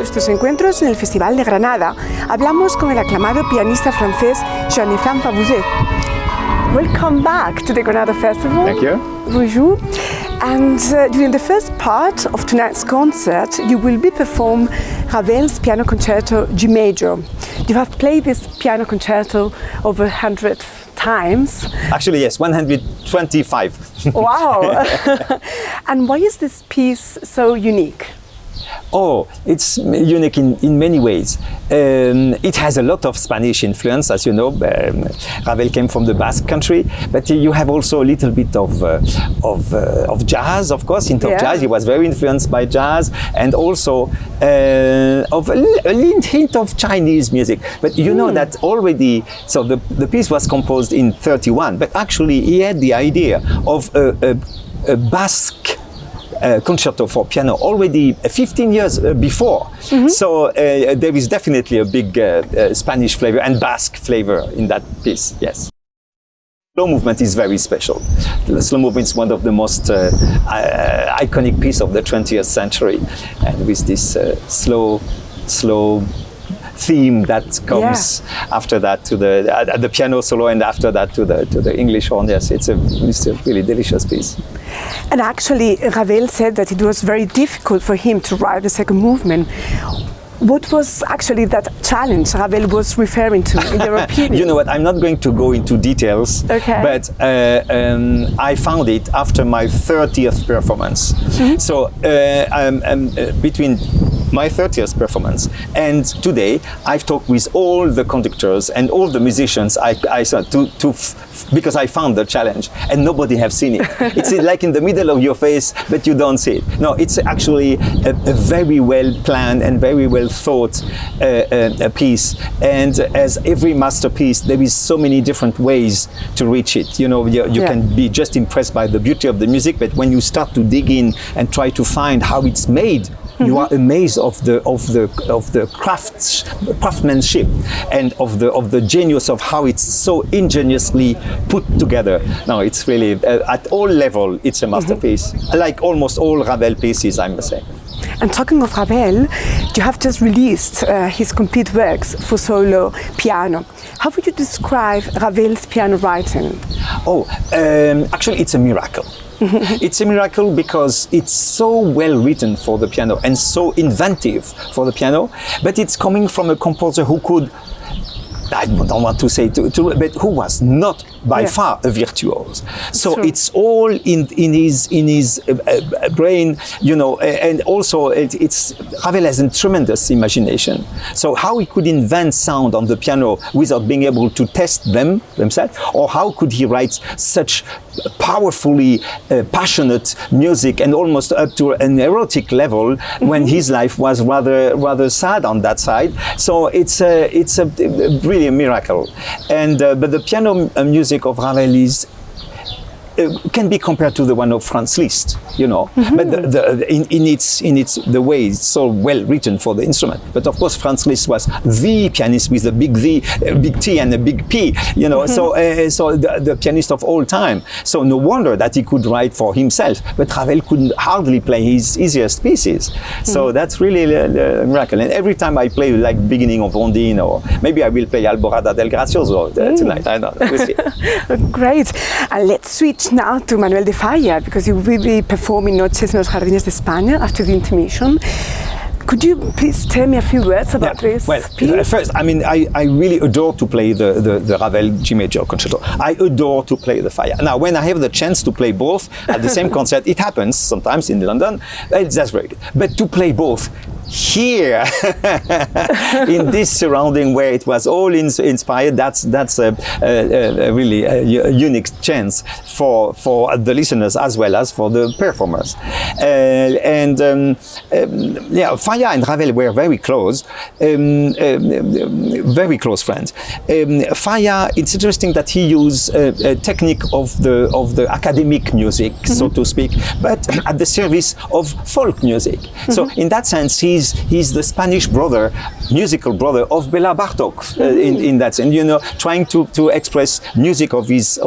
nuestros encuentros en el Festival de Granada. Hablamos con el aclamado pianista francés Jean-Efflam Bavouzet. Welcome back to the Granada Festival. Thank you. Bonjour. And during the first part of tonight's concert, you will be performing Ravel's Piano Concerto G Major. You have played this piano concerto over 100 times. Actually, yes, 125. Wow! And why is this piece so unique? Oh, it's unique in many ways. It has a lot of Spanish influence, as you know. Ravel came from the Basque country, but you have also a little bit of jazz, of course, hint of jazz. He was very influenced by jazz, and also of a hint of Chinese music. But you know that already, so the piece was composed in 31, but actually he had the idea of a Basque concerto for piano already 15 years before. So there is definitely a big Spanish flavor and Basque flavor in that piece, yes. Slow movement is very special. The slow movement is one of the most iconic pieces of the 20th century, and with this slow theme that comes after that to the piano solo, and after that to the English horn. Yes, it's a really delicious piece. And actually, Ravel said that it was very difficult for him to write the second movement. What was actually that challenge Ravel was referring to, in your opinion? You know what, I'm not going to go into details, but I found it after my 30th performance. So between my 30th performance and today, I've talked with all the conductors and all the musicians I saw because I found the challenge, and nobody have seen it. It's like in the middle of your face, but you don't see it. No, it's actually a very well planned and very well thought a piece. And as every masterpiece, there is so many different ways to reach it. You know, you can be just impressed by the beauty of the music, but when you start to dig in and try to find how it's made, you are amazed of the craftsmanship and of the genius of how it's so ingeniously put together. No, it's really at all level, it's a masterpiece. Like almost all Ravel pieces, I must say. And talking of Ravel, you have just released his complete works for solo piano. How would you describe Ravel's piano writing? Oh, actually, it's a miracle. It's a miracle because it's so well written for the piano and so inventive for the piano, but it's coming from a composer who could, I don't want to say but who was not by far a virtuoso. So it's all in his brain, you know, and also Ravel has a tremendous imagination. So how he could invent sound on the piano without being able to test themselves, or how could he write such powerfully passionate music and almost up to an erotic level when his life was rather sad on that side. So it's a really a miracle. And but the piano music of Ravel can be compared to the one of Franz Liszt, you know, but in its the way it's so well written for the instrument. But of course, Franz Liszt was the pianist with a big V, a big T, and a big P, you know. So the pianist of all time. So no wonder that he could write for himself. But Ravel could hardly play his easiest pieces. So that's really a miracle. And every time I play, like beginning of Ondine, or maybe I will play Alborada del Gracioso tonight. I don't know. We'll see. Great. And let's switch now to Manuel de Falla, because you will be performing Noches en los Jardines de España after the intermission. Could you please tell me a few words about this? Well, first, I mean, I really adore to play the Ravel G Major Concerto. I adore to play the Falla. Now, when I have the chance to play both at the same concert, it happens sometimes in London, that's very good. But to play both here in this surrounding where it was all inspired, that's a really unique chance for the listeners as well as for the performers. Falla and Ravel were very close friends. Falla, it's interesting that he used a technique of the academic music, so to speak, but at the service of folk music. So in that sense, he's he's the Spanish brother, musical brother of Béla Bartók in that sense. You know, trying to express music of his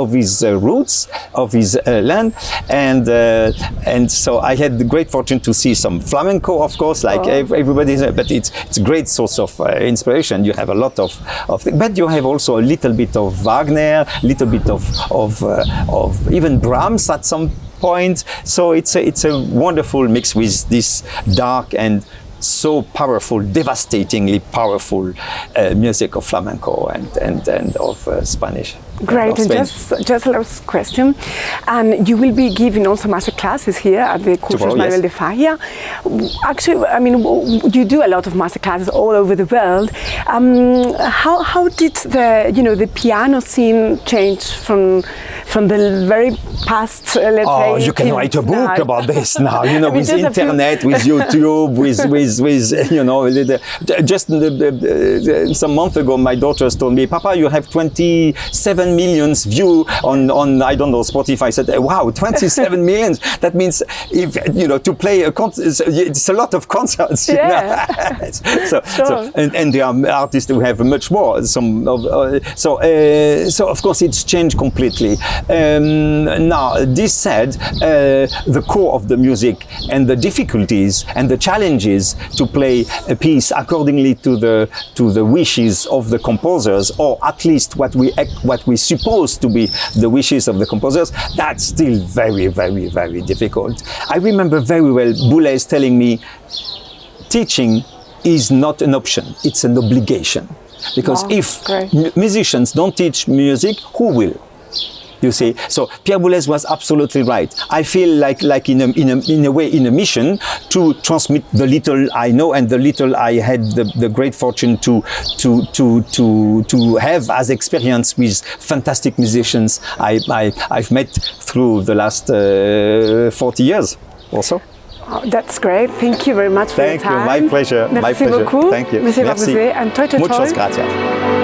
roots, of his land, and so I had the great fortune to see some flamenco, of course, like everybody. But it's a great source of inspiration. You have a lot of but you have also a little bit of Wagner, a little bit of even Brahms at some point. So it's a wonderful mix with this dark and so powerful, devastatingly powerful music of flamenco and of Spanish. Great, and just a last question. And you will be giving also master classes here at the Cursos Ravel de Falla. Actually, I mean, you do a lot of master classes all over the world. How did the piano scene change from the very past, let's say? Oh, you can write a book about this now. You know, with internet, with YouTube, with just some month ago, my daughters told me, "Papa, you have 27 millions view on I don't know, Spotify." I said, "Wow, 27 millions. That means if to play a concert, it's a lot of concerts." Yeah. And there are artists who have much more. So of course it's changed completely. Now, this said, the core of the music and the difficulties and the challenges to play a piece accordingly to the wishes of the composers, or at least what we suppose to be the wishes of the composers, that's still very, very, very difficult. I remember very well Boulez telling me, teaching is not an option, it's an obligation. Because if musicians don't teach music, who will? You see, so Pierre Boulez was absolutely right. I feel like in a way in a mission to transmit the little I know and the little I had the great fortune to have as experience with fantastic musicians I've met through the last 40 years also. Oh, that's great. Thank you very much for your time. Thank you. My pleasure. Merci My pleasure. beaucoup. Thank you. Monsieur Merci. Bavouzet, and toi. Muchas gracias.